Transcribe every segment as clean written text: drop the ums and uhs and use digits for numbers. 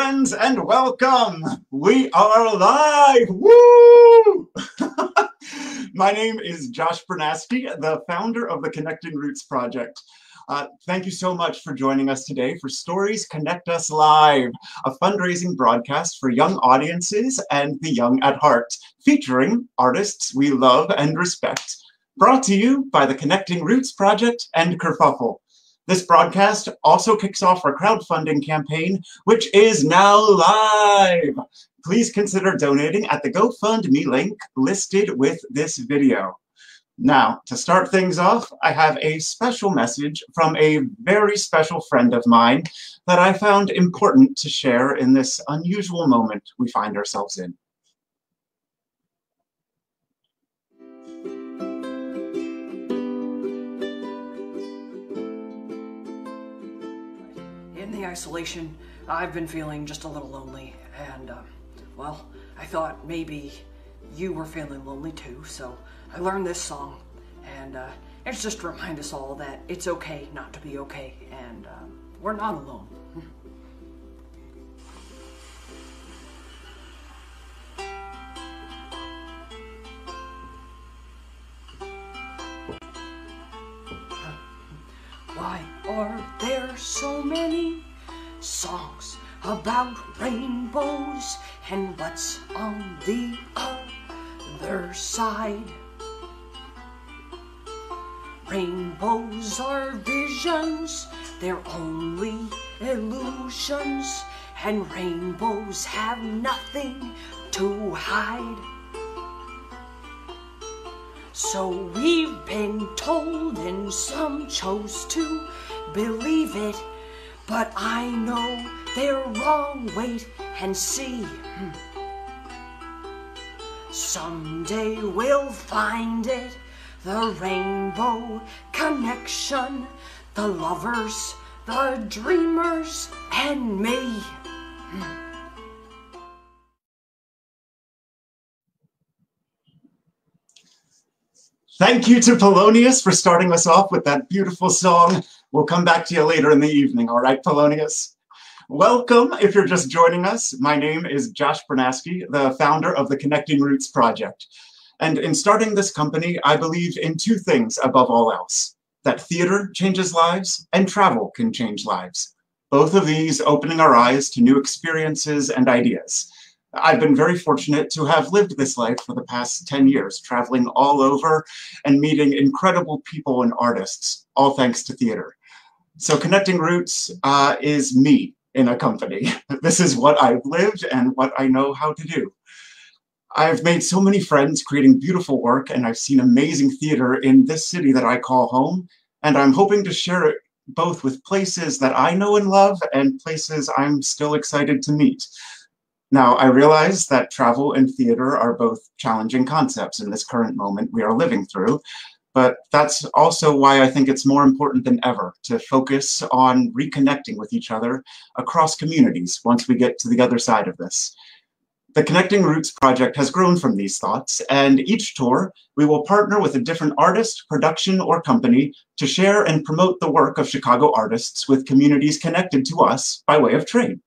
friends, and welcome! We are live! Woo! My name is Josh Bernaski, the founder of the Connecting Roots Project. Thank you so much for joining us today for Stories Connect Us Live, a fundraising broadcast for young audiences and the young at heart, featuring artists we love and respect. Brought to you by the Connecting Roots Project and Kerfuffle. This broadcast also kicks off our crowdfunding campaign, which is now live. Please consider donating at the GoFundMe link listed with this video. Now, to start things off, I have a special message from a very special friend of mine that I found important to share in this unusual moment we find ourselves in. In the isolation, I've been feeling just a little lonely, and, well, I thought maybe you were feeling lonely too, so I learned this song, and it's just to remind us all that it's okay not to be okay, and we're not alone. Why are there so many songs about rainbows, and what's on the other side? Rainbows are visions, they're only illusions, and rainbows have nothing to hide. So we've been told, and some chose to believe it, but I know they're wrong. Wait and see. Someday we'll find it, the rainbow connection, the lovers, the dreamers, and me. Thank you to Polonius for starting us off with that beautiful song. We'll come back to you later in the evening, all right, Polonius? Welcome, if you're just joining us. My name is Josh Bernaski, the founder of the Connecting Roots Project. And in starting this company, I believe in two things above all else: that theater changes lives and travel can change lives. Both of these opening our eyes to new experiences and ideas. I've been very fortunate to have lived this life for the past 10 years, traveling all over and meeting incredible people and artists, all thanks to theater. So Connecting Roots is me in a company. This is what I've lived and what I know how to do. I've made so many friends creating beautiful work, and I've seen amazing theater in this city that I call home, and I'm hoping to share it both with places that I know and love and places I'm still excited to meet. Now, I realize that travel and theater are both challenging concepts in this current moment we are living through, but that's also why I think it's more important than ever to focus on reconnecting with each other across communities once we get to the other side of this. The Connecting Roots Project has grown from these thoughts, and each tour we will partner with a different artist, production, or company to share and promote the work of Chicago artists with communities connected to us by way of trade.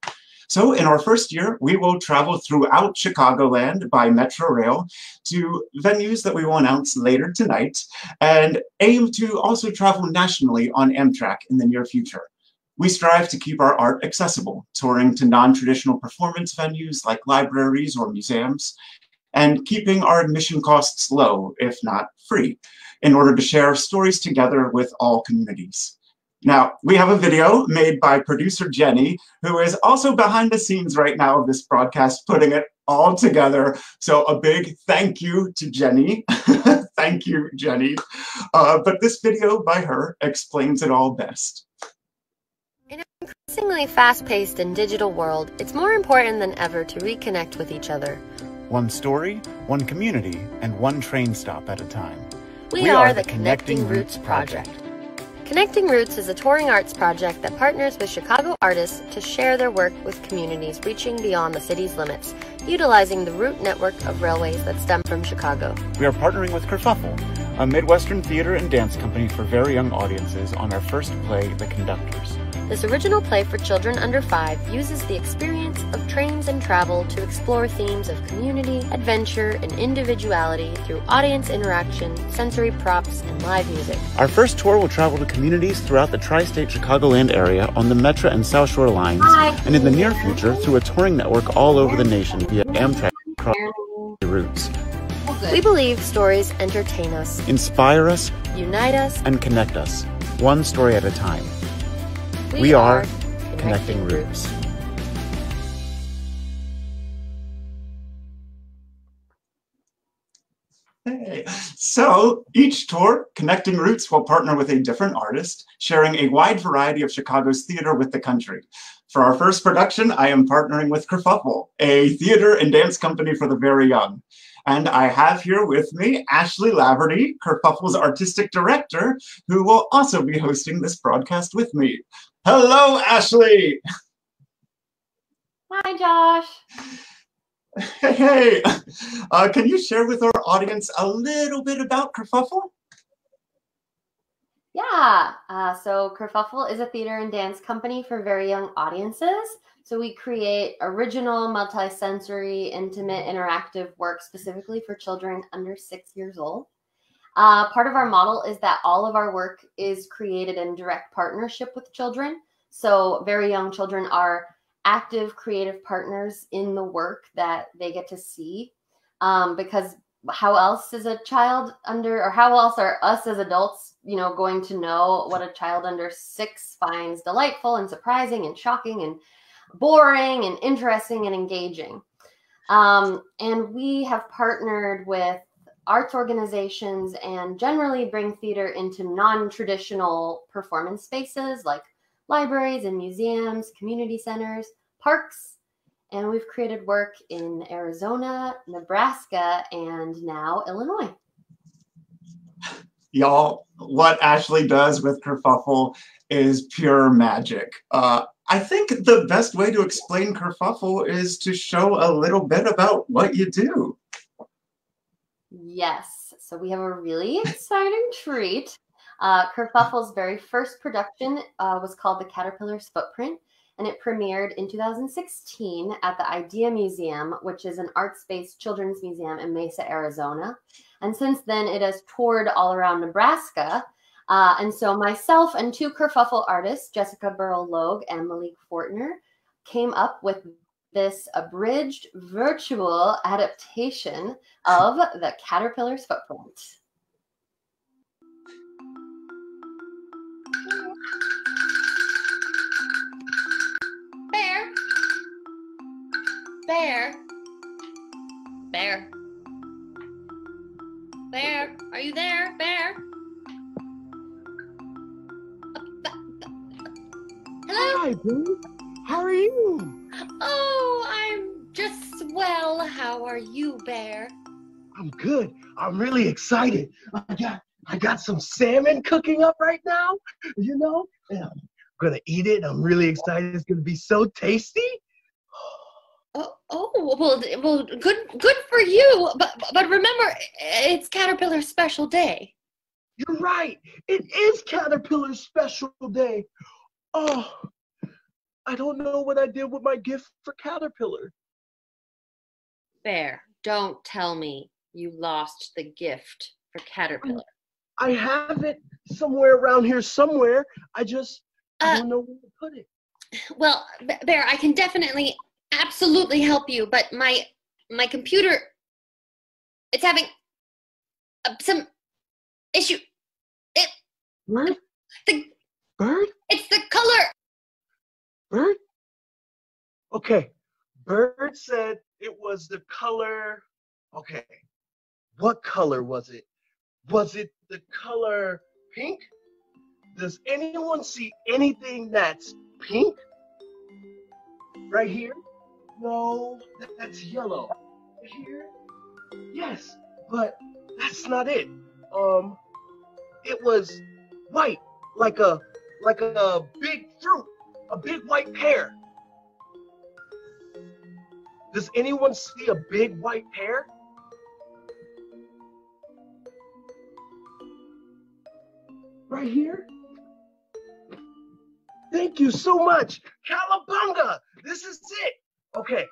So in our first year, we will travel throughout Chicagoland by Metro Rail to venues that we will announce later tonight, and aim to also travel nationally on Amtrak in the near future. We strive to keep our art accessible, touring to non-traditional performance venues like libraries or museums, and keeping our admission costs low, if not free, in order to share stories together with all communities. Now, we have a video made by producer Jenny, who is also behind the scenes right now of this broadcast, putting it all together. So a big thank you to Jenny. Thank you, Jenny. But this video by her explains it all best. In an increasingly fast-paced and digital world, it's more important than ever to reconnect with each other. One story, one community, and one train stop at a time. We are the Connecting Roots Project. Connecting Roots is a touring arts project that partners with Chicago artists to share their work with communities reaching beyond the city's limits, utilizing the route network of railways that stem from Chicago. We are partnering with Kerfuffle, a Midwestern theater and dance company for very young audiences, on our first play, The Conductors. This original play for children under 5 uses the experience of trains and travel to explore themes of community, adventure, and individuality through audience interaction, sensory props, and live music. Our first tour will travel to communities throughout the tri-state Chicagoland area on the Metra and South Shore lines, and in the near future through a touring network all over the nation via Amtrak across routes. We believe stories entertain us, Inspire us, unite us, and connect us, one story at a time. We are Connecting Roots. Hey. So each tour, Connecting Roots will partner with a different artist, sharing a wide variety of Chicago's theater with the country. For our first production, I am partnering with Kerfuffle, a theater and dance company for the very young. And I have here with me Ashley Laverty, Kerfuffle's artistic director, who will also be hosting this broadcast with me. Hello, Ashley! Hi, Josh. Hey, can you share with our audience a little bit about Kerfuffle? Yeah, so Kerfuffle is a theater and dance company for very young audiences. So we create original, multi-sensory, intimate, interactive work specifically for children under 6 years old. Part of our model is that all of our work is created in direct partnership with children. So very young children are active creative partners in the work that they get to see, because how else is a child under, or how else are us as adults, going to know what a child under 6 finds delightful and surprising and shocking and boring and interesting and engaging. And we have partnered with arts organizations and generally bring theater into non-traditional performance spaces like libraries and museums, community centers, parks, and we've created work in Arizona, Nebraska, and now Illinois. Y'all, what Ashley does with Kerfuffle is pure magic. I think the best way to explain Kerfuffle is to show a little bit about what you do. Yes, so we have a really exciting treat. Kerfuffle's very first production was called The Caterpillar's Footprint, and it premiered in 2016 at the Idea Museum, which is an arts-based children's museum in Mesa, Arizona. And since then, it has toured all around Nebraska. And so myself and 2 Kerfuffle artists, Jessica Burrell-Logue and Malik Fortner, came up with this abridged virtual adaptation of The Caterpillar's Footprint. Bear. Bear. Bear. Bear. Are you there, Bear? Hello? Hi, Boo. How are you? Oh, I'm just swell. How are you, Bear? I'm good. I'm really excited. I got some salmon cooking up right now, and I'm gonna eat it. I'm really excited. It's gonna be so tasty. Well, good for you. But remember, it's Caterpillar's special day. You're right. It is Caterpillar's special day. Oh, I don't know what I did with my gift for Caterpillar. Bear, don't tell me you lost the gift for Caterpillar. I have it somewhere around here somewhere. I don't know where to put it. Well, Bear, I can definitely, absolutely help you, but my computer, it's having some issue. Bird? Bird? It's the color. Bird? Okay. Bird said it was the color. Okay. What color was it? Was it the color pink? Does anyone see anything that's pink? Right here? No, that's yellow. Here? Yes, but that's not it. It was white, like a big fruit, a big white pear. Does anyone see a big white pear? Right here? Thank you so much. Cowabunga, this is it. Okay,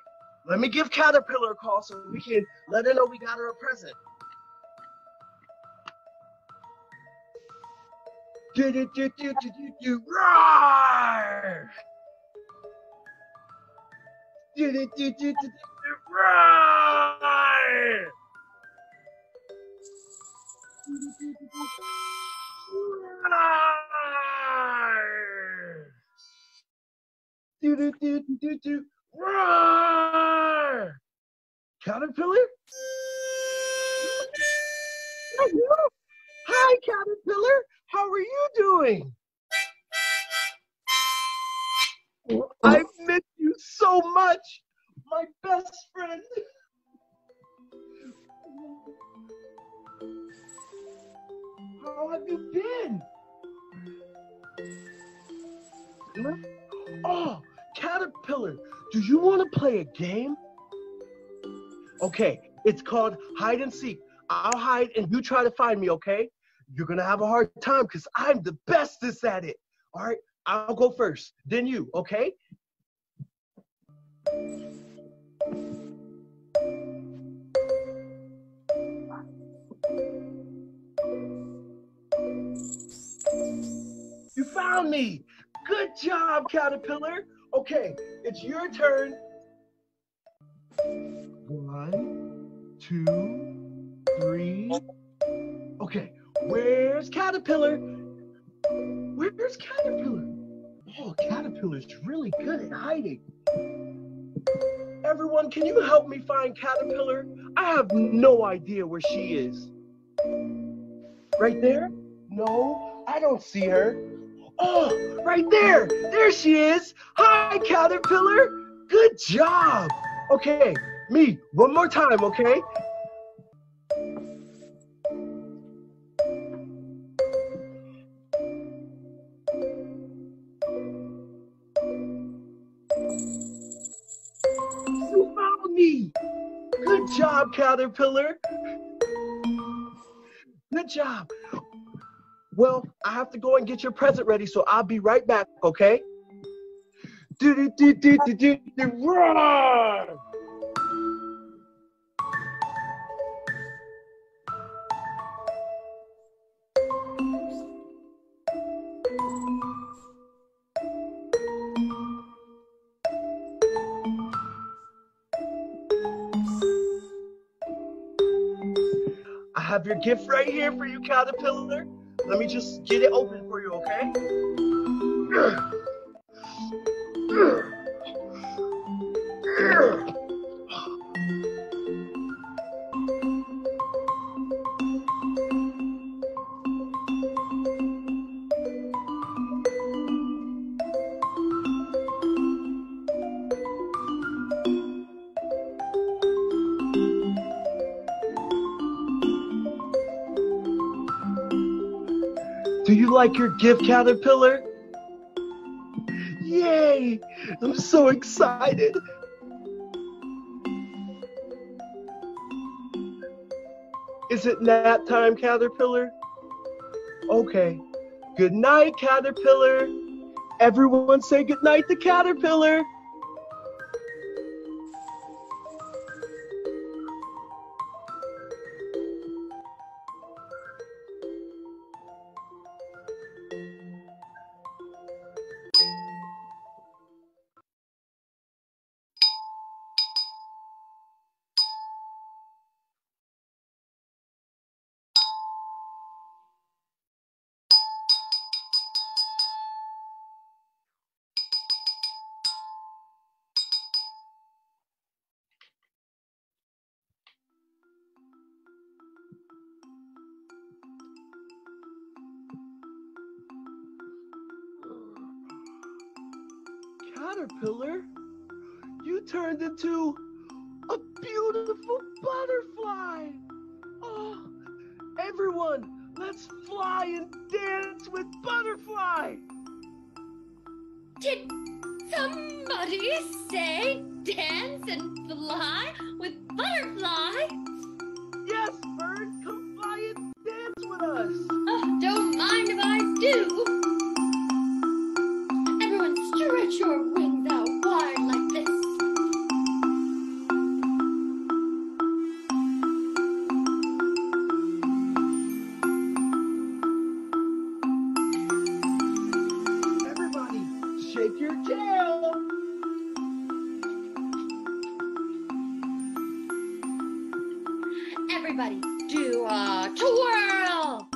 let me give Caterpillar a call so we can let her know we got her a present. Roar! Roar! Caterpillar? Hi, Caterpillar. How are you doing? I miss you so much, my best friend. How have you been? Oh, Caterpillar, do you want to play a game? Okay, it's called hide and seek. I'll hide and you try to find me, okay? You're gonna have a hard time because I'm the bestest at it. All right, I'll go first, then you, okay? You found me. Good job, Caterpillar. Okay, it's your turn. 1, 2, 3. Okay, where's Caterpillar? Where's Caterpillar? Oh, Caterpillar's really good at hiding. Everyone, can you help me find Caterpillar? I have no idea where she is. Right there? No, I don't see her. Oh, right there. There she is. Hi, Caterpillar. Good job. Okay, me, one more time, okay? You found me. Good job, Caterpillar. Good job. Well, I have to go and get your present ready, so I'll be right back, okay? Roar! I have your gift right here for you, Caterpillar. Let me just get it open for you, okay? Do you like your gift, Caterpillar? Yay! I'm so excited. Is it nap time, Caterpillar? Okay. Good night, Caterpillar. Everyone say good night to Caterpillar. Caterpillar, you turned into a beautiful butterfly. Oh, everyone, let's fly and dance with Butterfly. Did somebody say dance and fly with Butterfly? Yes, bird, come fly and dance with us. Oh, don't mind if I do. Everyone twirl. Everybody do a twirl.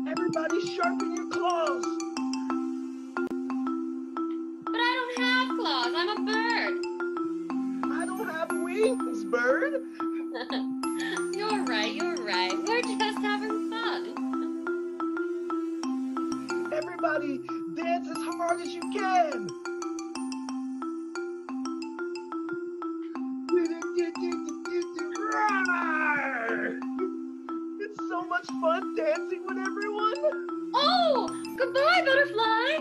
Everybody sharpen your claws. But I don't have claws. I'm a bird. I don't have wings, bird. You're right. You're right. We're just having fun. Everybody dance as hard as you can. It's so much fun dancing with everyone. Oh, goodbye, butterfly.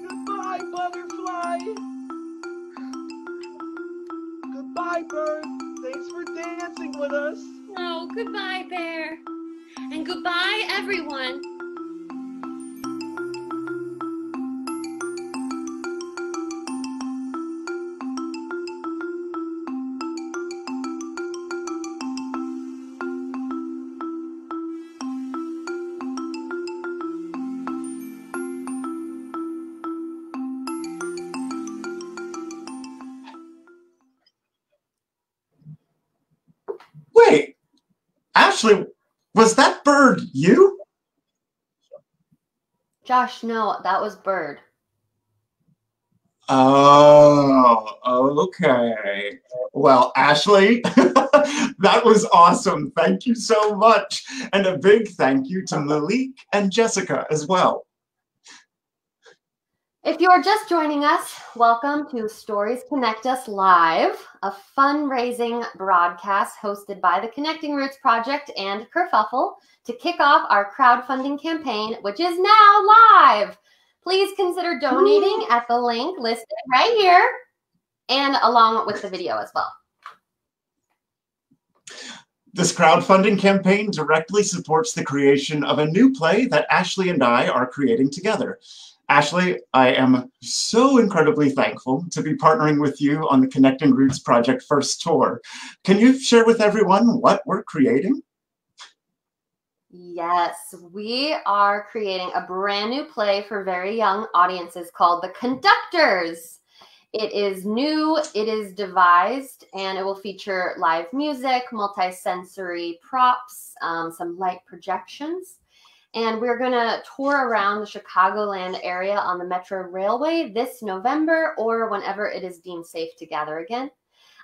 Goodbye, butterfly. Goodbye, bird. Thanks for dancing with us. Oh, goodbye, bear. And goodbye, everyone. Wait, Ashley, was that bird you? Josh, no, that was Bird. Oh, okay. Well, Ashley, that was awesome. Thank you so much. And a big thank you to Malik and Jessica as well. If you are just joining us, welcome to Stories Connect Us Live, a fundraising broadcast hosted by the Connecting Roots Project and Kerfuffle to kick off our crowdfunding campaign, which is now live. Please consider donating at the link listed right here and along with the video as well. This crowdfunding campaign directly supports the creation of a new play that Ashley and I are creating together. Ashley, I am so incredibly thankful to be partnering with you on the Connecting Roots Project First Tour. Can you share with everyone what we're creating? Yes, we are creating a brand new play for very young audiences called The Conductors. It is new, it is devised, and it will feature live music, multi-sensory props, some light projections. And we're going to tour around the Chicagoland area on the Metro Railway this November or whenever it is deemed safe to gather again.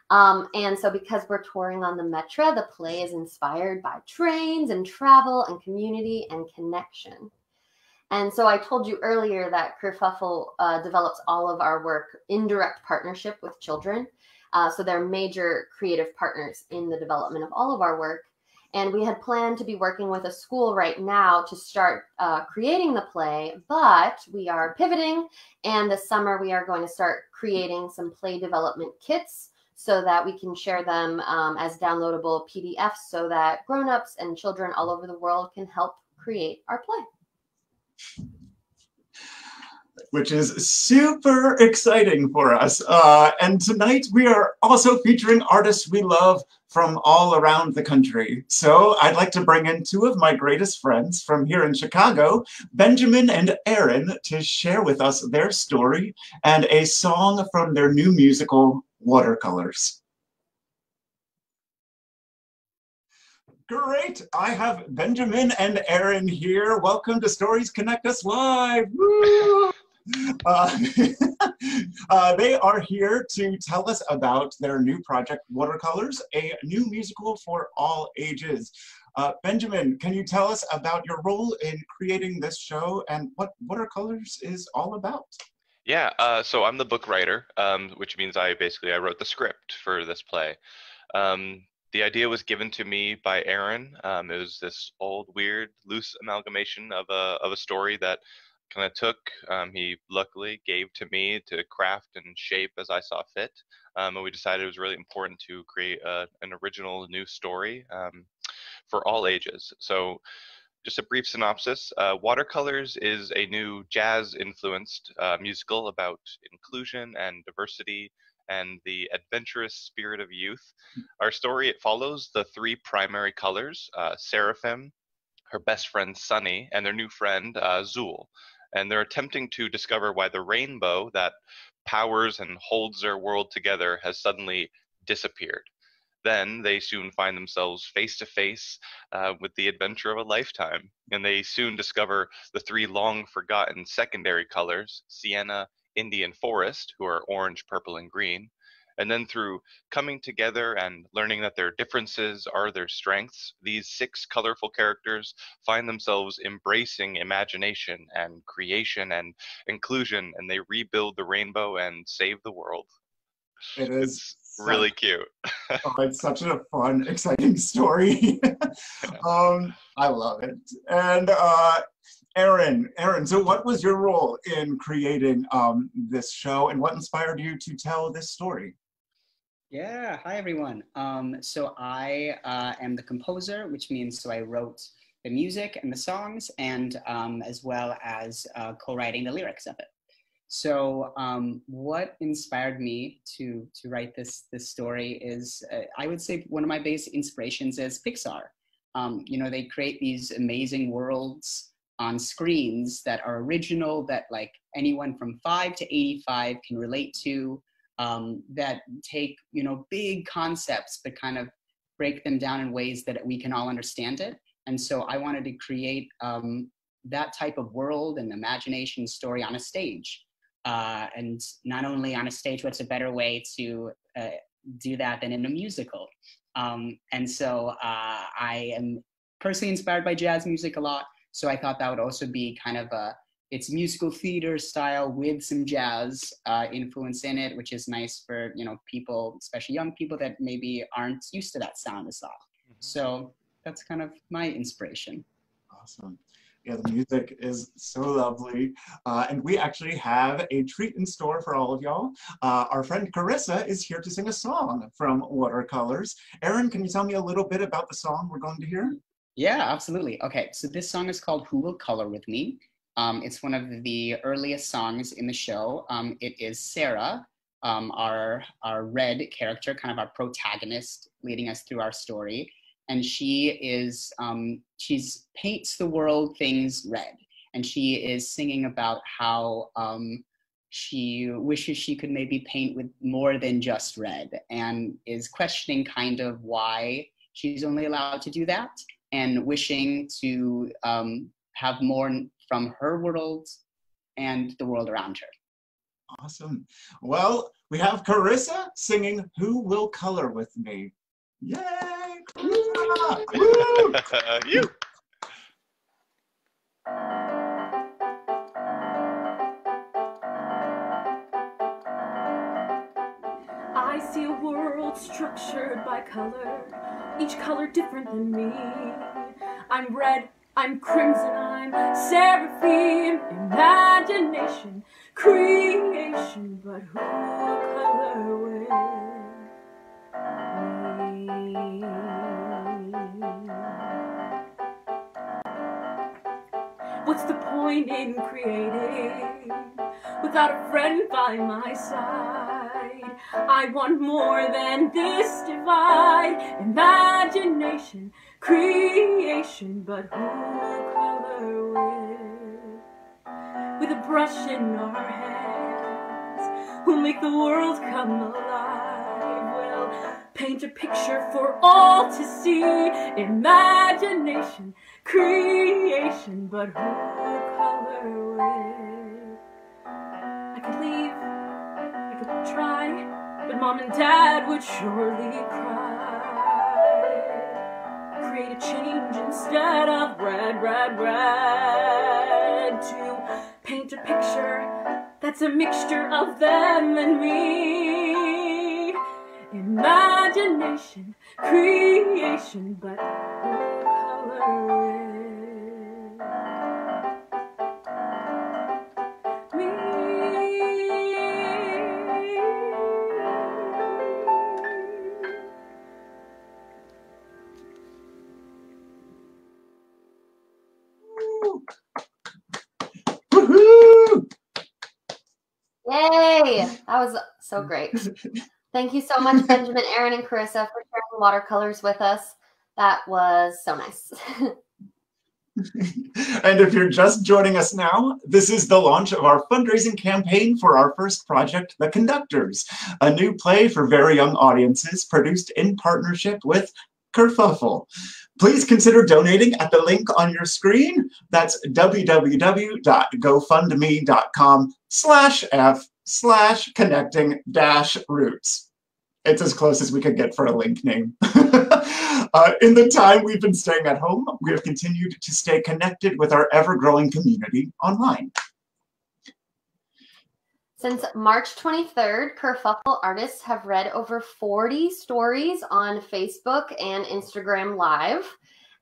And so because we're touring on the Metro, the play is inspired by trains and travel and community and connection. And so I told you earlier that Kerfuffle develops all of our work in direct partnership with children. So they're major creative partners in the development of all of our work. And we had planned to be working with a school right now to start creating the play, but we are pivoting. And this summer we are going to start creating some play development kits so that we can share them as downloadable PDFs so that grown-ups and children all over the world can help create our play. Which is super exciting for us. And tonight we are also featuring artists we love from all around the country. So I'd like to bring in two of my greatest friends from here in Chicago, Benjamin and Aaron, to share with us their story and a song from their new musical, Watercolors. Great, I have Benjamin and Aaron here. Welcome to Stories Connect Us Live. Woo! They are here to tell us about their new project, Watercolors, a new musical for all ages. Benjamin, can you tell us about your role in creating this show and what Watercolors is all about? Yeah, so I'm the book writer, which means I wrote the script for this play. The idea was given to me by Aaron. It was this old, weird, loose amalgamation of a story that kind of took, he luckily gave to me to craft and shape as I saw fit. And we decided it was really important to create an original new story for all ages. So just a brief synopsis, Watercolors is a new jazz-influenced musical about inclusion and diversity and the adventurous spirit of youth. Our story, it follows the three primary colors, Seraphim, her best friend Sunny, and their new friend Zool. And they're attempting to discover why the rainbow that powers and holds their world together has suddenly disappeared. Then they soon find themselves face to face with the adventure of a lifetime, and they soon discover the three long forgotten secondary colors, sienna, Indian forest, who are orange, purple, and green. And then through coming together and learning that their differences are their strengths, these 6 colorful characters find themselves embracing imagination and creation and inclusion, and they rebuild the rainbow and save the world. It is It's really cute. Oh, it's such a fun, exciting story. I love it. And Aaron, so what was your role in creating this show, and what inspired you to tell this story? Yeah, hi everyone. So I am the composer, which means so I wrote the music and the songs, and as well as co-writing the lyrics of it. So what inspired me to write this story is, I would say one of my basic inspirations is Pixar. You know, they create these amazing worlds on screens that are original, that like anyone from 5 to 85 can relate to, that take, you know, big concepts, but kind of break them down in ways that we can all understand it. And so I wanted to create that type of world and imagination story on a stage. And not only on a stage, what's a better way to do that than in a musical? And so I am personally inspired by jazz music a lot. So I thought that would also be kind of it's musical theater style with some jazz influence in it, which is nice for, you know, people, especially young people that maybe aren't used to that sound as well. So that's kind of my inspiration. Awesome. Yeah, the music is so lovely. And we actually have a treat in store for all of y'all. Our friend Carissa is here to sing a song from Watercolors. Aaron, can you tell me a little bit about the song we're going to hear? Yeah, absolutely. Okay, so this song is called Who Will Color With Me? It's one of the earliest songs in the show. It is Sarah, our red character, kind of our protagonist, leading us through our story. And she is, she's paints the world things red. And she is singing about how she wishes she could maybe paint with more than just red, and is questioning kind of why she's only allowed to do that, and wishing to have more from her world and the world around her. Awesome. Well, we have Carissa singing Who Will Color With Me? Yay! Carissa! Woo! You. I see a world structured by color, each color different than me. I'm red, I'm crimson, I'm seraphim, imagination, creation, but who will color with me? What's the point in creating without a friend by my side? I want more than this divide, imagination, creation, but who will color with a brush in our hands? We'll make the world come alive. We'll paint a picture for all to see, imagination, creation, but who will color with? I could leave, I could try, but Mom and Dad would surely cry. Create a change instead of red, red, red. To paint a picture that's a mixture of them and me. Imagination, creation, but who color Yay! That was so great. Thank you so much, Benjamin, Aaron, and Carissa, for sharing Watercolors with us. That was so nice. And if you're just joining us now, this is the launch of our fundraising campaign for our first project, The Conductors, a new play for very young audiences produced in partnership with Kerfuffle. Please consider donating at the link on your screen. That's www.gofundme.com/f/connecting-roots. It's as close as we could get for a link name. In the time we've been staying at home, we have continued to stay connected with our ever-growing community online. Since March 23rd, Kerfuffle artists have read over 40 stories on Facebook and Instagram Live.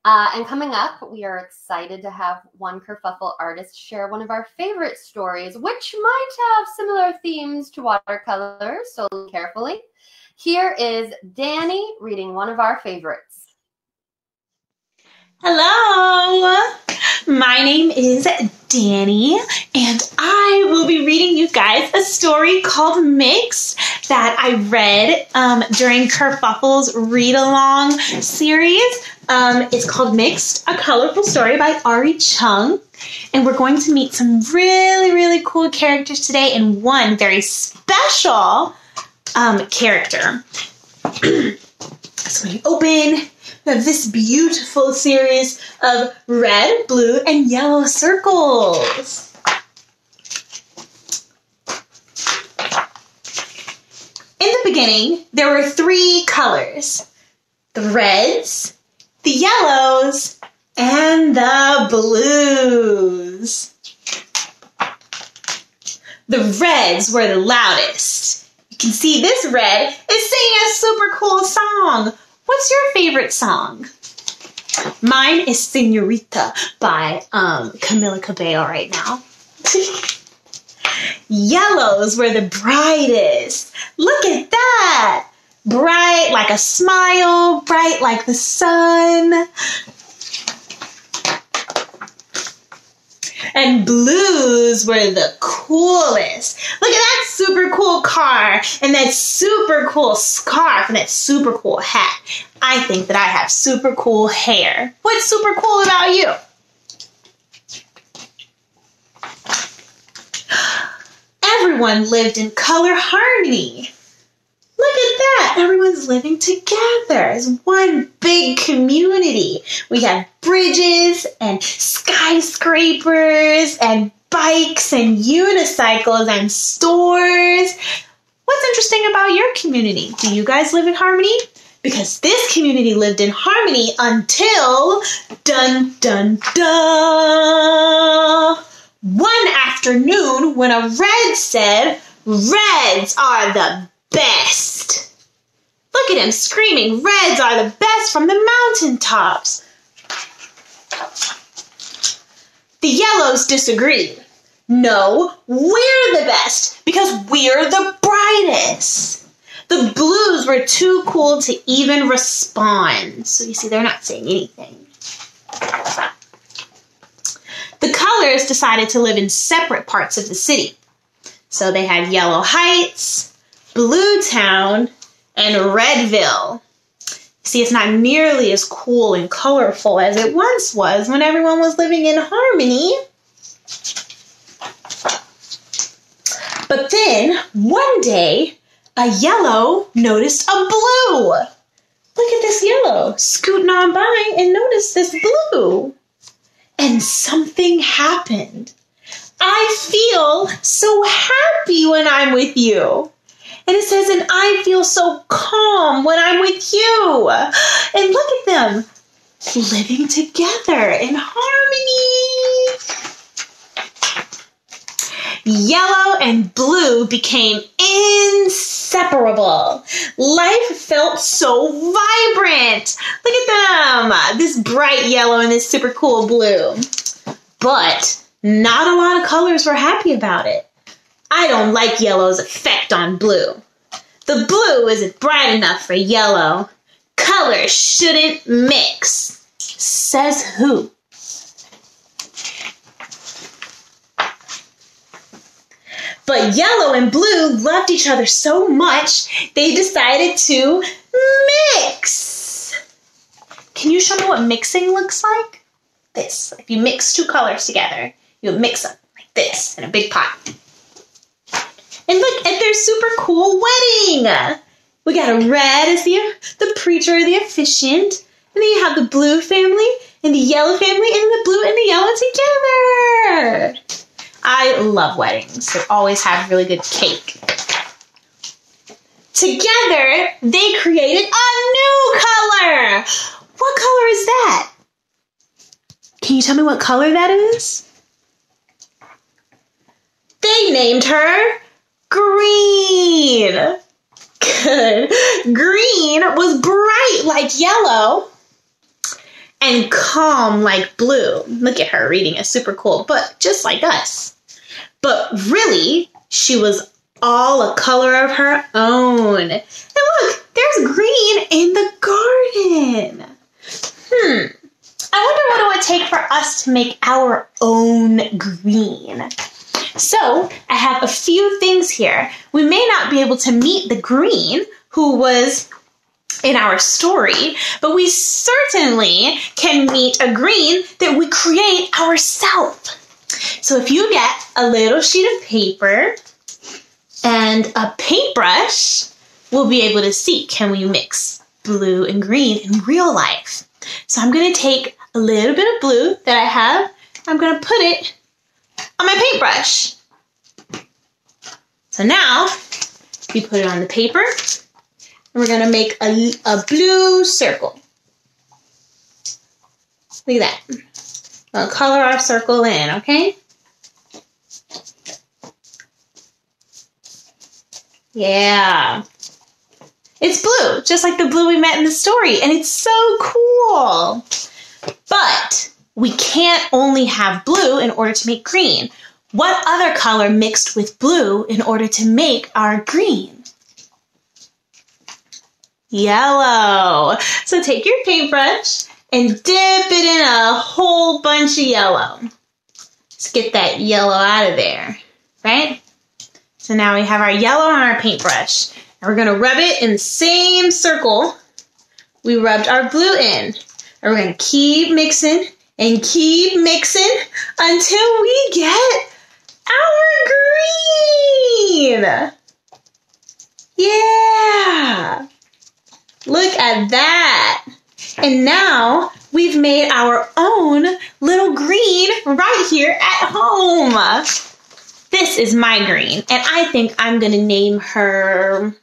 And coming up, we are excited to have one Kerfuffle artist share one of our favorite stories, which might have similar themes to Watercolors, so listen carefully. Here is Dany reading one of our favorites. Hello, my name is Dany, and I will be reading you guys a story called Mixed that I read during Kerfuffle's Read Along series. It's called Mixed, a colorful story by Ari Chung, and we're going to meet some really, really cool characters today and one very special character. So when you open, we have this beautiful series of red, blue, and yellow circles. In the beginning, there were 3 colors: the reds, the yellows, and the blues. The reds were the loudest. You can see this red is singing a super cool song. What's your favorite song? Mine is Señorita by Camila Cabello right now. Yellows were the brightest. Look at that. Bright like a smile, bright like the sun. And blues were the coolest. Look at that super cool car and that super cool scarf and that super cool hat. I think that I have super cool hair. What's super cool about you? Everyone lived in color harmony. Look at that. Everyone's living together as one big community. We have bridges and skyscrapers and bikes and unicycles and stores. What's interesting about your community? Do you guys live in harmony? Because this community lived in harmony until dun dun dun. One afternoon when a red said, "Reds are the best." Look at him screaming, "Reds are the best" from the mountaintops. The yellows disagreed. "No, we're the best because we're the brightest." The blues were too cool to even respond. So you see, they're not saying anything. The colors decided to live in separate parts of the city. So they had Yellow Heights, Blue Town, and Redville. See, it's not nearly as cool and colorful as it once was when everyone was living in harmony. But then, one day, a yellow noticed a blue. Look at this yellow scooting on by and noticed this blue. And something happened. "I feel so happy when I'm with you." And it says, "And I feel so calm when I'm with you." And look at them living together in harmony. Yellow and blue became inseparable. Life felt so vibrant. Look at them, this bright yellow and this super cool blue. But not a lot of colors were happy about it. "I don't like yellow's effect on blue. The blue isn't bright enough for yellow. Colors shouldn't mix." Says who? But yellow and blue loved each other so much, they decided to mix. Can you show me what mixing looks like? this. If you mix two colors together, you would mix them like this in a big pot. And look at their super cool wedding. We got a red as the preacher, the officiant. And then you have the blue family and the yellow family and the blue and the yellow together. I love weddings. They always have really good cake. Together, they created a new color. What color is that? Can you tell me what color that is? They named her green. Good. Green was bright like yellow and calm like blue. Look at her reading a super cool book, just like us. But really, she was all a color of her own. And look, there's green in the garden. I wonder what it would take for us to make our own green. So I have a few things here. We may not be able to meet the green who was in our story, but we certainly can meet a green that we create ourselves. So if you get a little sheet of paper and a paintbrush, we'll be able to see, can we mix blue and green in real life? So I'm going to take a little bit of blue that I have. I'm going to put it on my paintbrush. So now we put it on the paper and we're going to make a blue circle. Look at that. We'll color our circle in, okay? Yeah. It's blue, just like the blue we met in the story, and it's so cool. But we can't only have blue in order to make green. What other color mixed with blue in order to make our green? Yellow. So take your paintbrush and dip it in a whole bunch of yellow. Let's get that yellow out of there, right? So now we have our yellow on our paintbrush. And we're going to rub it in the same circle we rubbed our blue in. And we're going to keep mixing and keep mixing until we get our green. Yeah. Look at that. And now we've made our own little green right here at home. This is my green, and I think I'm going to name her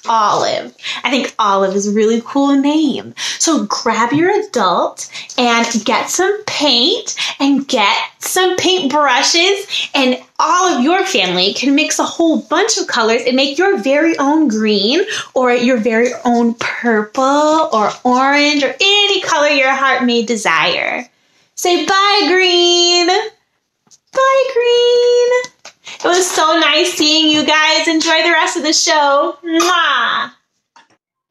Olive. I think Olive is a really cool name. So grab your adult and get some paint and get some paint brushes, and all of your family can mix a whole bunch of colors and make your very own green or your very own purple or orange or any color your heart may desire. Say bye, green. Bye, green. It was so nice seeing you guys. Enjoy the rest of the show. Mwah!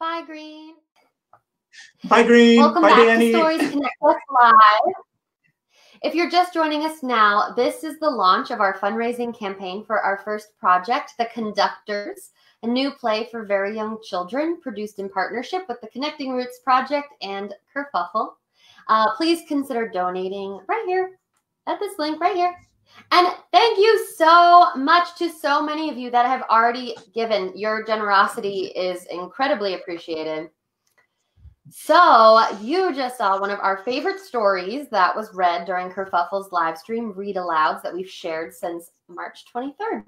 Bye, Green. Bye, Green. Welcome Bye, back Dany. to Stories Connect Us Live. If you're just joining us now, this is the launch of our fundraising campaign for our first project, The Conductors, a new play for very young children produced in partnership with the Connecting Roots Project and Kerfuffle. Please consider donating right here at this link right here. And thank you so much to so many of you that have already given. Your generosity is incredibly appreciated. So you just saw one of our favorite stories that was read during Kerfuffle's live stream Read Alouds that we've shared since March 23rd.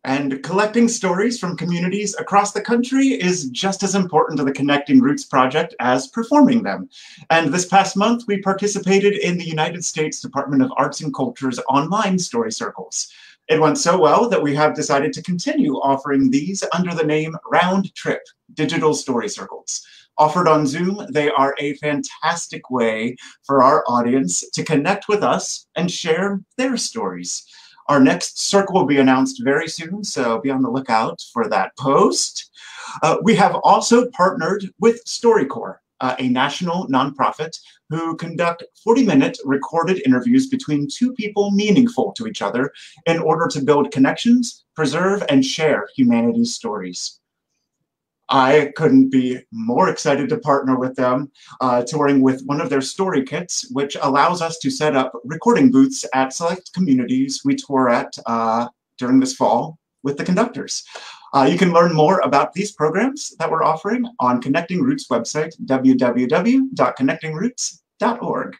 And collecting stories from communities across the country is just as important to the Connecting Roots Project as performing them. And this past month, we participated in the United States Department of Arts and Culture's online story circles. It went so well that we have decided to continue offering these under the name Round Trip Digital Story Circles. Offered on Zoom, they are a fantastic way for our audience to connect with us and share their stories. Our next circle will be announced very soon, so be on the lookout for that post. We have also partnered with StoryCorps, a national nonprofit who conduct 40-minute recorded interviews between two people meaningful to each other in order to build connections, preserve, and share humanity's stories. I couldn't be more excited to partner with them, touring with one of their story kits, which allows us to set up recording booths at select communities we tour at during this fall with the Conductors. You can learn more about these programs that we're offering on Connecting Roots website, www.connectingroots.org.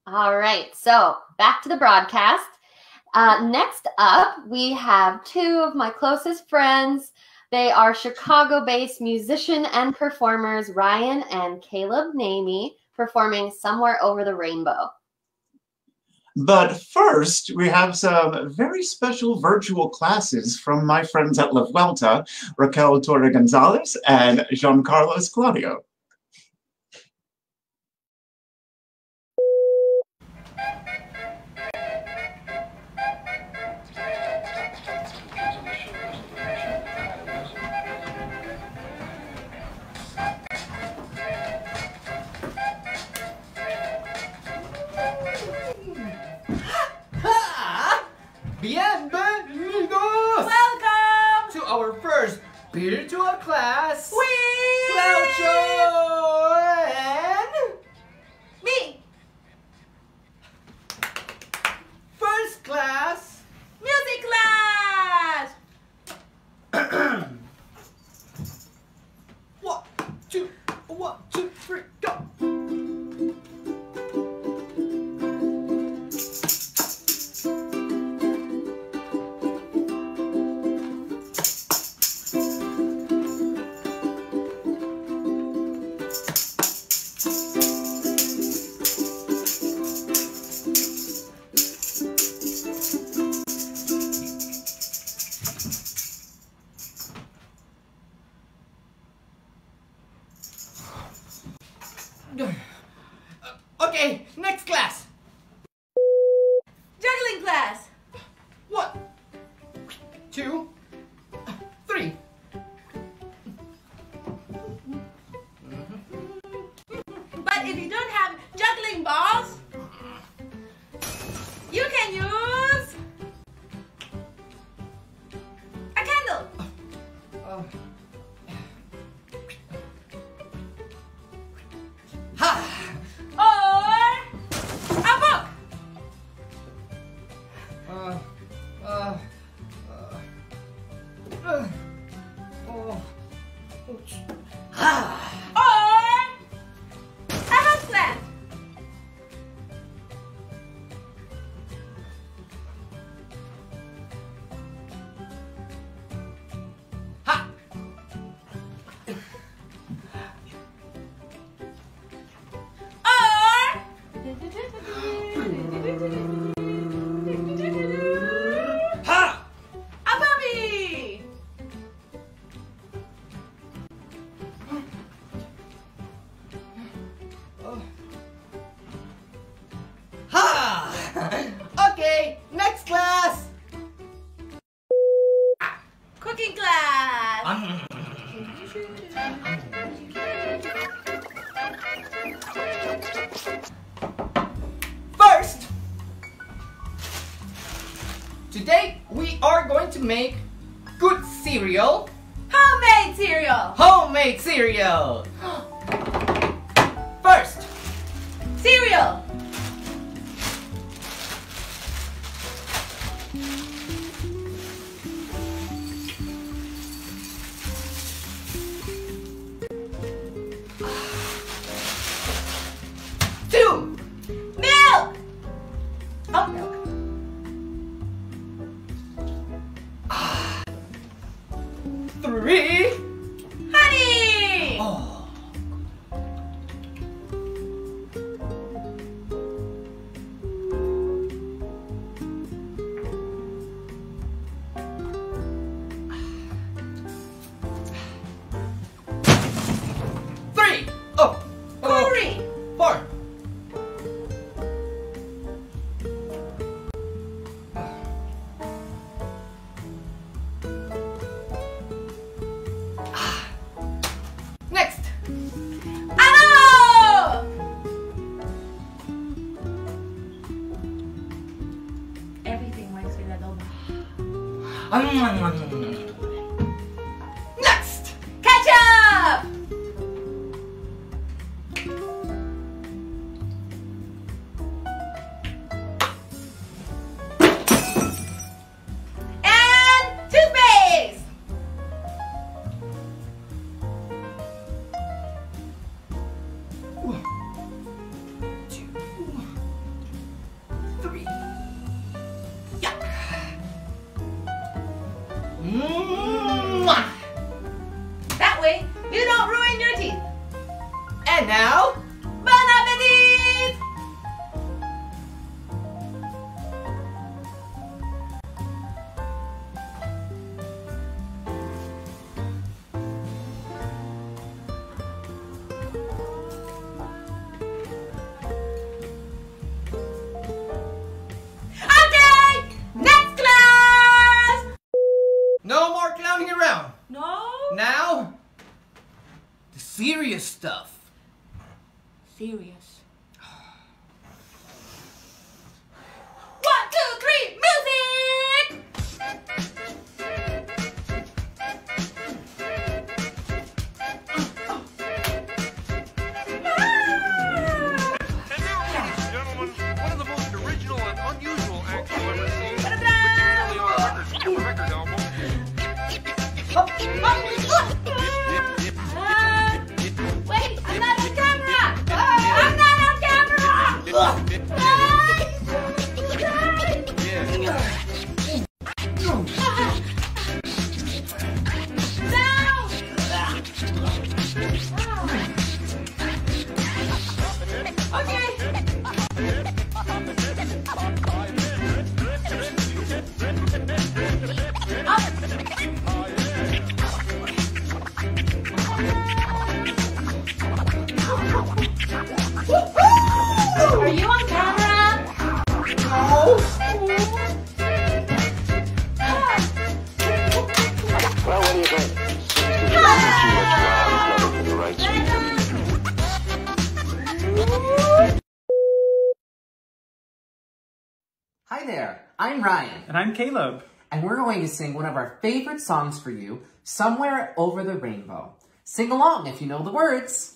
All right, so back to the broadcast. Next up, we have two of my closest friends. They are Chicago-based musician and performers Ryan and Caleb Naimy, performing Somewhere Over the Rainbow. But first, we have some very special virtual classes from my friends at La Vuelta, Raquel, Torre, González, and Giancarlos Claudio. Bienvenidos! Welcome to our first virtual class with Claudio and me. First class, music class. 1, 2, 3, go. Okay, next class. Juggling class. 1, 2, 3. But if you don't have juggling balls, you can use a candle. Okay, next class. Cooking class. First, today we are going to make good cereal. Homemade cereal. Homemade cereal. First, cereal. stuff. Serious. 1, 2, 3, music! Gentlemen, one of the most original and unusual acts I've ever seen, particularly on a record album. Wait, I'm not on camera! I'm not on camera! Are you on camera? No. Well, what do you think? Seems to be too much loud from the right speaker. Hi there, I'm Ryan. And I'm Caleb. And we're going to sing one of our favorite songs for you, Somewhere Over the Rainbow. Sing along if you know the words.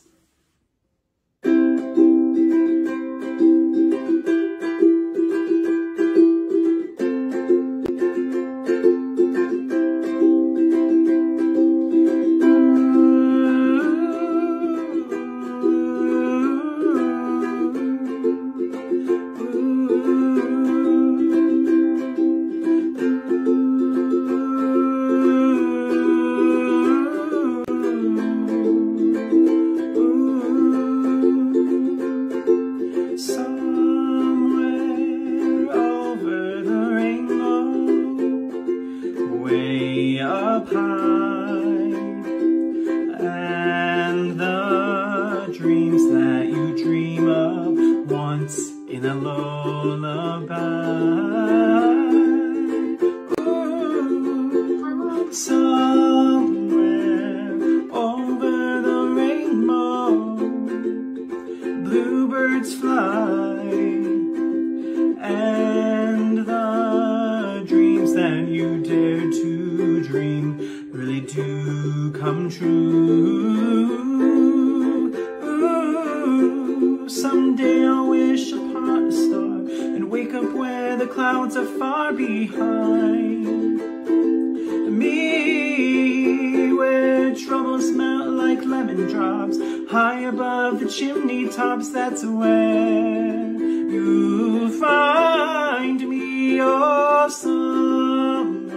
That's where you find me, oh, somewhere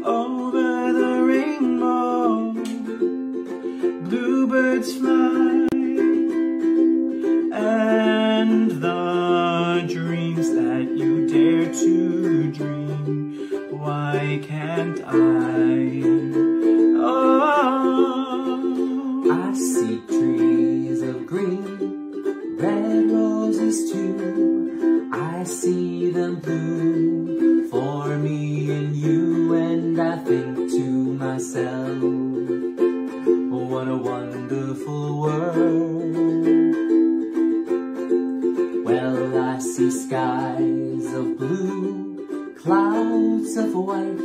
over the rainbow. Bluebirds fly, and the dreams that you dare to dream, why can't I? Oh, I see trees of green, red roses too. I see them bloom for me and you, and I think to myself, what a wonderful world. Well, I see skies of blue, clouds of white,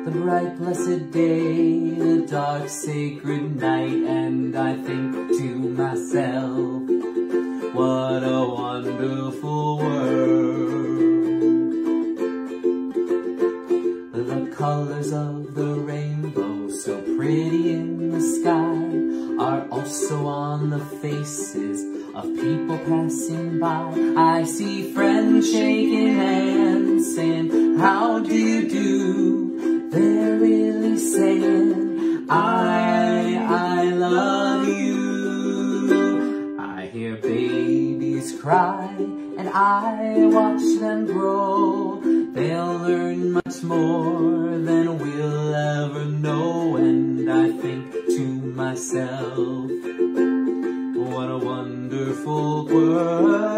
the bright blessed day, the dark sacred night, and I think to myself, what a wonderful world. The colors of the rainbow, so pretty in the sky, are also on the faces of people passing by. I see friends shaking hands, saying, how do you do? They're really saying, I love you. I hear babies cry, and I watch them grow. They'll learn much more than we'll ever know, and I think to myself, what a wonderful world.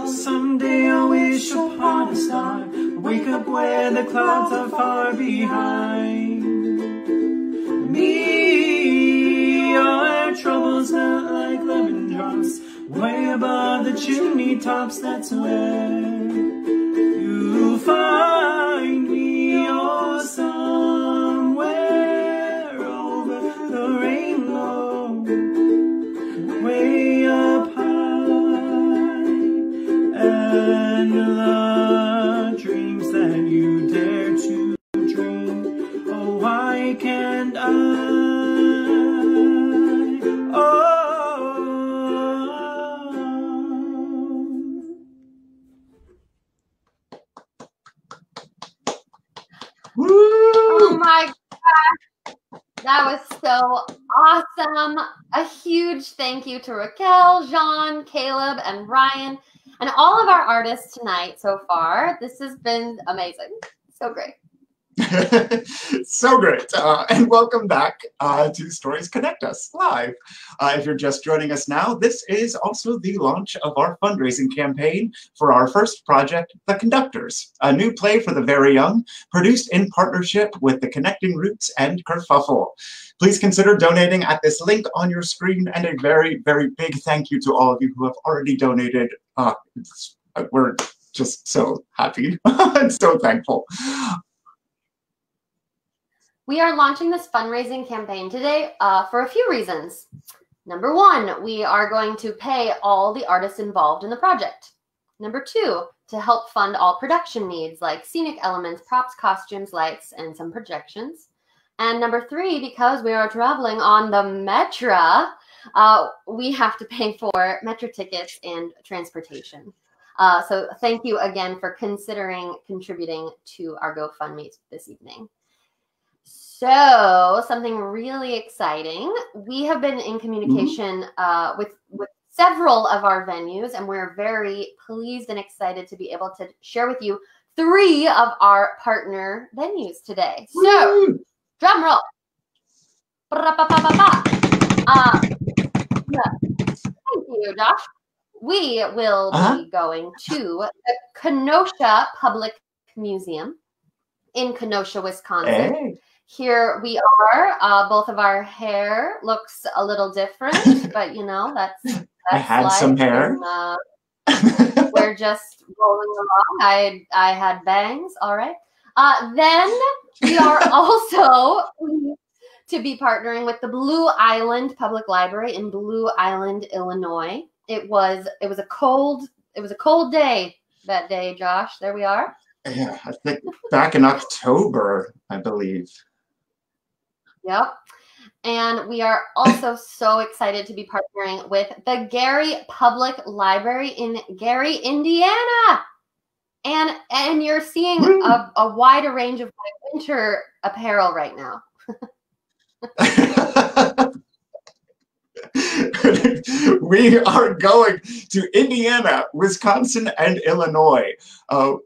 Someday I'll wish upon a star, wake up where the clouds are far behind. like lemon drops. Way above the chimney tops, that's where you'll find me, or somewhere over the rainbow, way up high. And the dreams that you dare to dream, oh, why can't I? Oh my gosh, that was so awesome. A huge thank you to Raquel, Jean, Caleb, and Ryan, and all of our artists tonight so far. This has been amazing. So great. So great. And welcome back to Stories Connect Us Live. If you're just joining us now, this is also the launch of our fundraising campaign for our first project, The Conductors, a new play for the very young, produced in partnership with the Connecting Roots and Kerfuffle. Please consider donating at this link on your screen, and a very, very big thank you to all of you who have already donated. We're just so happy and so thankful. We are launching this fundraising campaign today for a few reasons. Number one, we are going to pay all the artists involved in the project. Number two, to help fund all production needs like scenic elements, props, costumes, lights, and some projections. And number three, because we are traveling on the Metro, we have to pay for Metro tickets and transportation. So thank you again for considering contributing to our GoFundMe this evening. So something really exciting. We have been in communication with several of our venues, and we're very pleased and excited to be able to share with you 3 of our partner venues today. So, drum roll. Thank you, Josh. We will be going to the Kenosha Public Museum in Kenosha, Wisconsin. Hey. Here we are. Both of our hair looks a little different, but you know, that's I had some hair. And, we're just rolling along. I had bangs. All right. Then we are also to be partnering with the Blue Island Public Library in Blue Island, Illinois. It was a cold day that day, Josh. There we are. Yeah, I think back in October, I believe. Yep. And we are also so excited to be partnering with the Gary Public Library in Gary, Indiana. And you're seeing a wider range of winter apparel right now. We are going to Indiana, Wisconsin, and Illinois.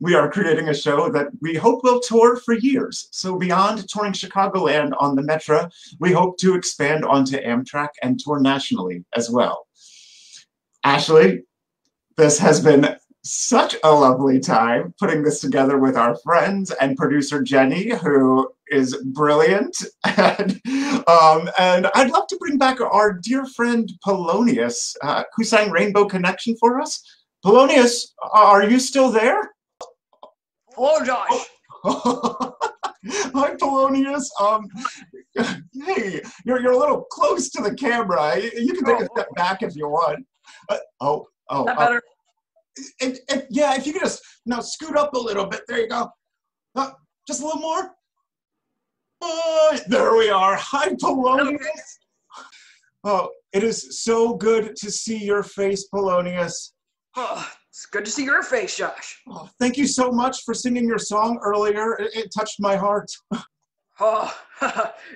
We are creating a show that we hope will tour for years. So beyond touring Chicagoland on the Metro, we hope to expand onto Amtrak and tour nationally as well. Ashley, this has been such a lovely time putting this together with our friends and producer Jenny, who is brilliant. And I'd love to bring back our dear friend Polonius, who sang Rainbow Connection for us. Polonius, are you still there? Hello, Josh. Hi, Polonius. Hey, you're a little close to the camera. You can take a step back if you want. That better? Yeah, if you could just scoot up a little bit. There you go. Just a little more. There we are. Hi, Polonius. Oh, it is so good to see your face, Polonius. Oh, it's good to see your face, Josh. Oh, thank you so much for singing your song earlier. It touched my heart. Oh,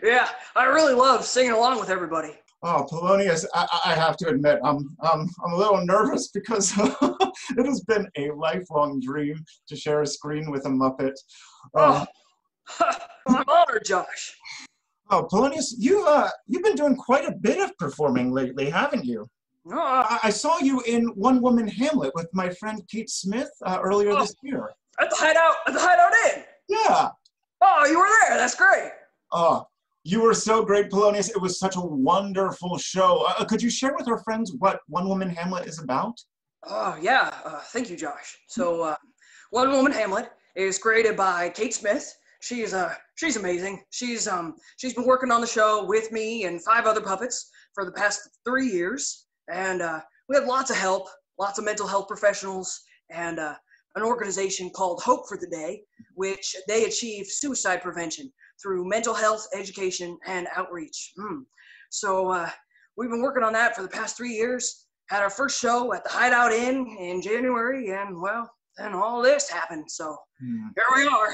yeah, I really love singing along with everybody. Oh, Polonius, I have to admit, I'm a little nervous because it has been a lifelong dream to share a screen with a Muppet. I'm honored, Josh. Oh, Polonius, you've been doing quite a bit of performing lately, haven't you? I saw you in One Woman Hamlet with my friend Kate Smith earlier this year. At the Hideout Inn. Yeah. Oh, you were there. That's great. Oh, You were so great, Polonius. It was such a wonderful show. Could you share with our friends what One Woman Hamlet is about? Yeah, thank you, Josh. So, One Woman Hamlet is created by Kate Smith. She's amazing. She's been working on the show with me and 5 other puppets for the past 3 years. And, we had lots of help, lots of mental health professionals, and, an organization called Hope for the Day, which they achieve suicide prevention through mental health, education, and outreach. So, we've been working on that for the past 3 years. Had our first show at the Hideout Inn in January, and well, then all this happened. So here we are.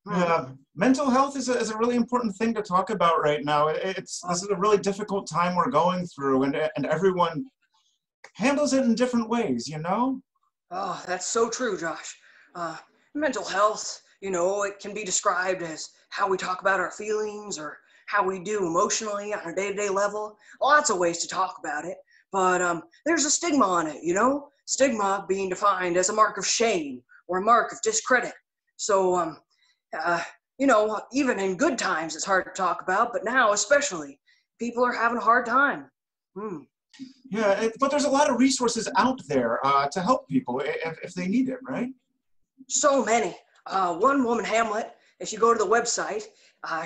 Yeah, mental health is a really important thing to talk about right now. This is a really difficult time we're going through, and everyone handles it in different ways, you know? Oh, that's so true, Josh. Mental health, it can be described as how we talk about our feelings or how we do emotionally on a day-to-day level. Lots of ways to talk about it, but there's a stigma on it, Stigma being defined as a mark of shame or a mark of discredit. So, even in good times, it's hard to talk about, but now especially, people are having a hard time. Yeah, but there's a lot of resources out there to help people if they need it, right? So many. One Woman Hamlet, if you go to the website,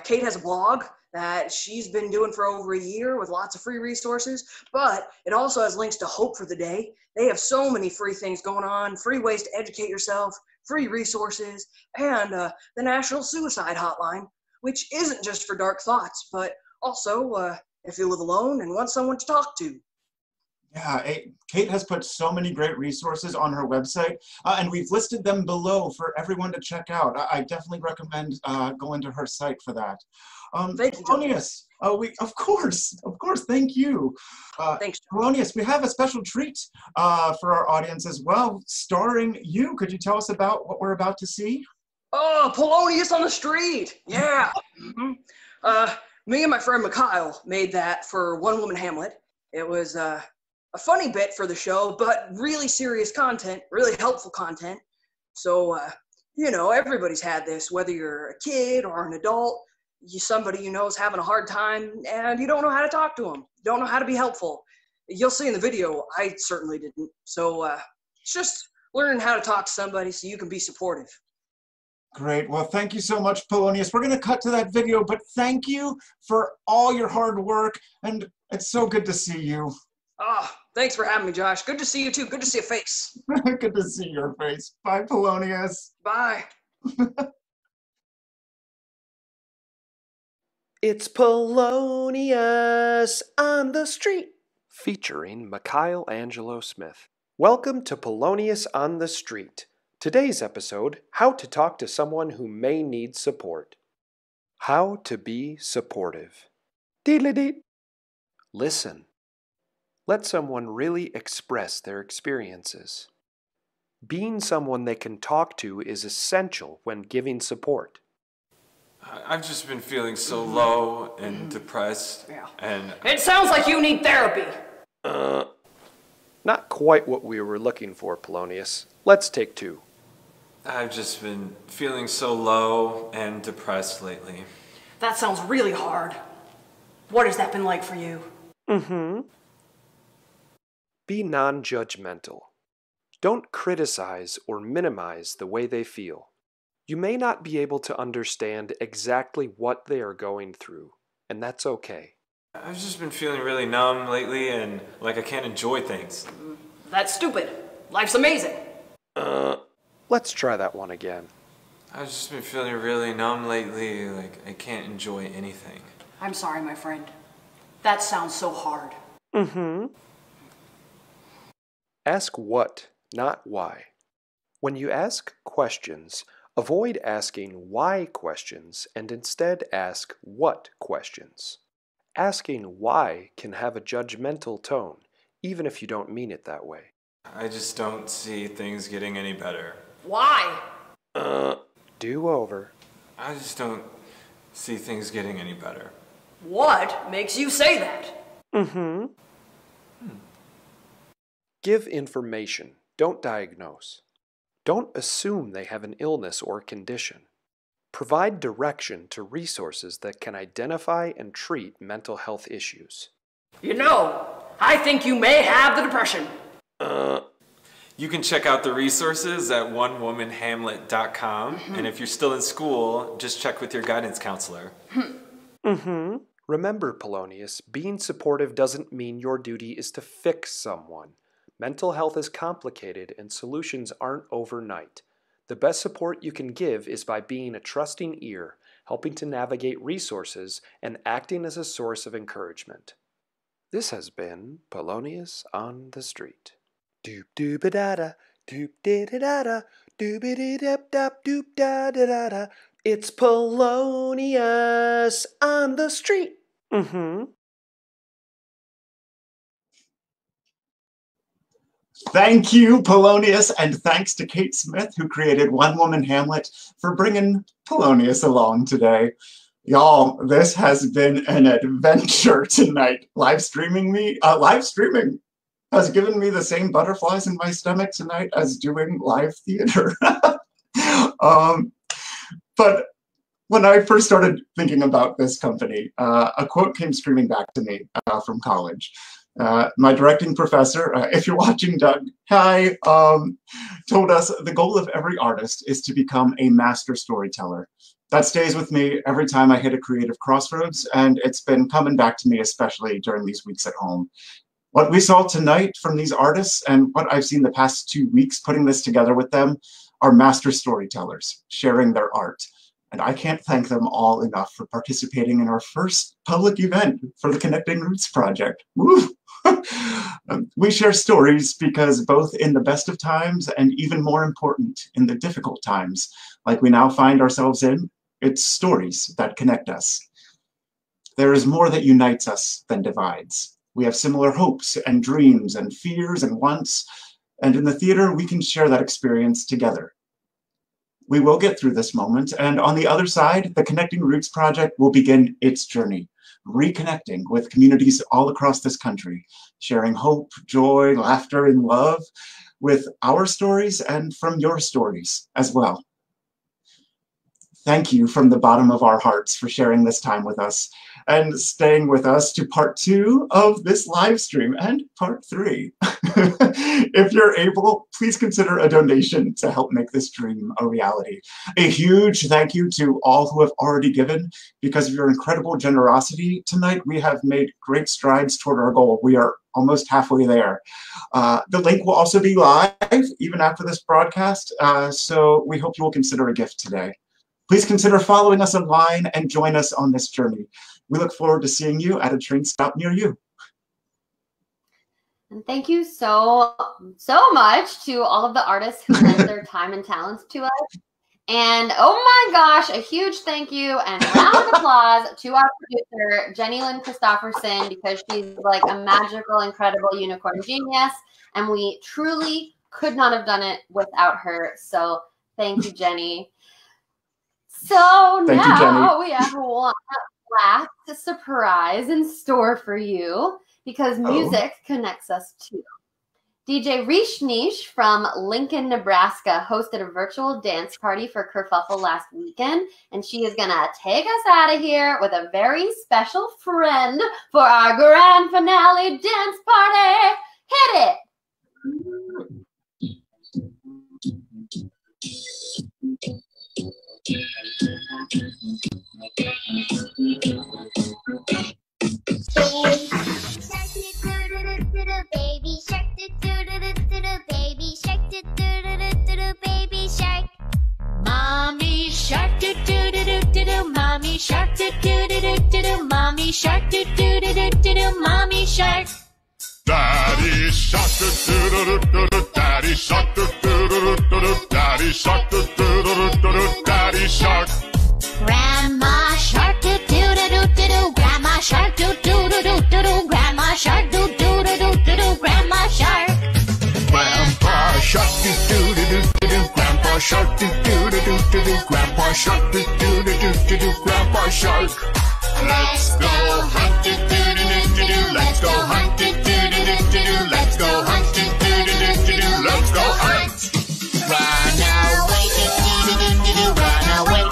Kate has a blog that she's been doing for over a year with lots of free resources, but it also has links to Hope for the Day. They have so many free things going on, free ways to educate yourself, free resources, and the National Suicide Hotline, which isn't just for dark thoughts, but also if you live alone and want someone to talk to. Yeah, Kate has put so many great resources on her website, and we've listed them below for everyone to check out. I definitely recommend going to her site for that. Thank you, Polonius, of course, thank you. Thanks, Polonius, we have a special treat for our audience as well, starring you. Could you tell us about what we're about to see? Oh, Polonius on the street! Yeah! Me and my friend Micheal made that for One Woman Hamlet. It was a funny bit for the show, but really serious content, really helpful content. So, everybody's had this, whether you're a kid or an adult, somebody you know is having a hard time, and you don't know how to talk to them. You don't know how to be helpful. You'll see in the video, I certainly didn't. So, it's just learning how to talk to somebody so you can be supportive. Great. Well, thank you so much, Polonius. We're going to cut to that video, but thank you for all your hard work, and it's so good to see you. Thanks for having me, Josh. Good to see you, too. Good to see a face. Good to see your face. Bye, Polonius. Bye. It's Polonius on the street, featuring Micheal Angelo Smith. Welcome to Polonius on the Street. Today's episode, how to talk to someone who may need support. How to be supportive. Deedly-dee. Listen. Let someone really express their experiences. Being someone they can talk to is essential when giving support. I've just been feeling so low and depressed, and... It sounds like you need therapy! Not quite what we were looking for, Polonius. Let's take 2. I've just been feeling so low and depressed lately. That sounds really hard. What has that been like for you? Be non-judgmental. Don't criticize or minimize the way they feel. You may not be able to understand exactly what they are going through, and that's okay. I've just been feeling really numb lately and like I can't enjoy things. That's stupid. Life's amazing. Let's try that one again. I've just been feeling really numb lately, like I can't enjoy anything. I'm sorry, my friend. That sounds so hard. Ask what, not why. When you ask questions, avoid asking why questions and instead ask what questions. Asking why can have a judgmental tone, even if you don't mean it that way. I just don't see things getting any better. Why? Do over. I just don't see things getting any better. What makes you say that? Give information, don't diagnose. Don't assume they have an illness or condition. Provide direction to resources that can identify and treat mental health issues. You know, I think you may have the depression. You can check out the resources at onewomanhamlet.com, and if you're still in school, just check with your guidance counselor. Remember, Polonius, being supportive doesn't mean your duty is to fix someone. Mental health is complicated and solutions aren't overnight. The best support you can give is by being a trusting ear, helping to navigate resources, and acting as a source of encouragement. This has been Polonius on the Street. Doop doop da da, doop da da da, doop dap dap doop da da da. It's Polonius on the Street. Thank you, Polonius, and thanks to Kate Smith, who created One Woman Hamlet, for bringing Polonius along today. Y'all, this has been an adventure tonight. Live streaming has given me the same butterflies in my stomach tonight as doing live theater. But when I first started thinking about this company, a quote came screaming back to me from college. My directing professor, if you're watching, Doug, hi, told us the goal of every artist is to become a master storyteller. That stays with me every time I hit a creative crossroads, and it's been coming back to me, especially during these weeks at home. What we saw tonight from these artists and what I've seen the past 2 weeks putting this together with them are master storytellers sharing their art. And I can't thank them all enough for participating in our first public event for the Connecting Roots Project. Woo! We share stories because both in the best of times and even more important, in the difficult times, like we now find ourselves in, it's stories that connect us. There is more that unites us than divides. We have similar hopes and dreams and fears and wants, and in the theater, we can share that experience together. We will get through this moment, and on the other side, the Connecting Roots Project will begin its journey, reconnecting with communities all across this country, sharing hope, joy, laughter, and love with our stories and from your stories as well. Thank you from the bottom of our hearts for sharing this time with us and staying with us to part 2 of this live stream and part 3. If you're able, please consider a donation to help make this dream a reality. A huge thank you to all who have already given. Because of your incredible generosity tonight, we have made great strides toward our goal. We are almost halfway there. The link will also be live even after this broadcast, so we hope you will consider a gift today. Please consider following us online and join us on this journey. We look forward to seeing you at a train stop near you. And thank you so much to all of the artists who lent their time and talents to us. And oh my gosh, a huge thank you and round of applause to our producer, Jenny Lynn Christopherson, because she's like a magical, incredible unicorn genius. And we truly could not have done it without her. So thank you, Jenny. So now we have one last surprise in store for you because music connects us too. DJ Rishnish from Lincoln, Nebraska hosted a virtual dance party for Kerfuffle last weekend, and she is going to take us out of here with a very special friend for our grand finale dance party. Hit it! Baby shark, baby shark, baby shark. Mommy shark, mommy shark, mommy shark, mommy shark. Daddy shark, daddy shark, daddy shark, daddy shark. Grandma shark, grandma shark, grandma shark, grandma shark. Grandpa shark, grandpa shark, grandpa shark, grandpa shark. Let's go hunt, let's go hunt, let's go hunt, let's go hunt. Run away, run away,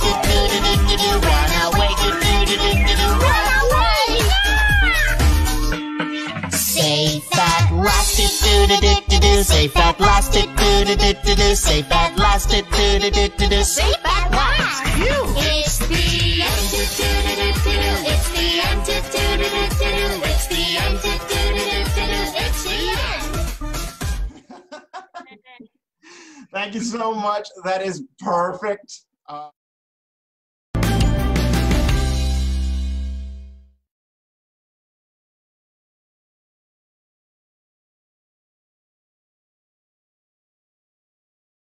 Do-do-do-do-do. Safe at last. Do-do-do-do-do. Safe at last. Do-do-do-do-do. Safe at last. It's the end. Do-do-do-do-do. It's the end. Do-do-do-do-do. It's the end. Do-do-do-do-do. It's the end. Thank you so much. That is perfect.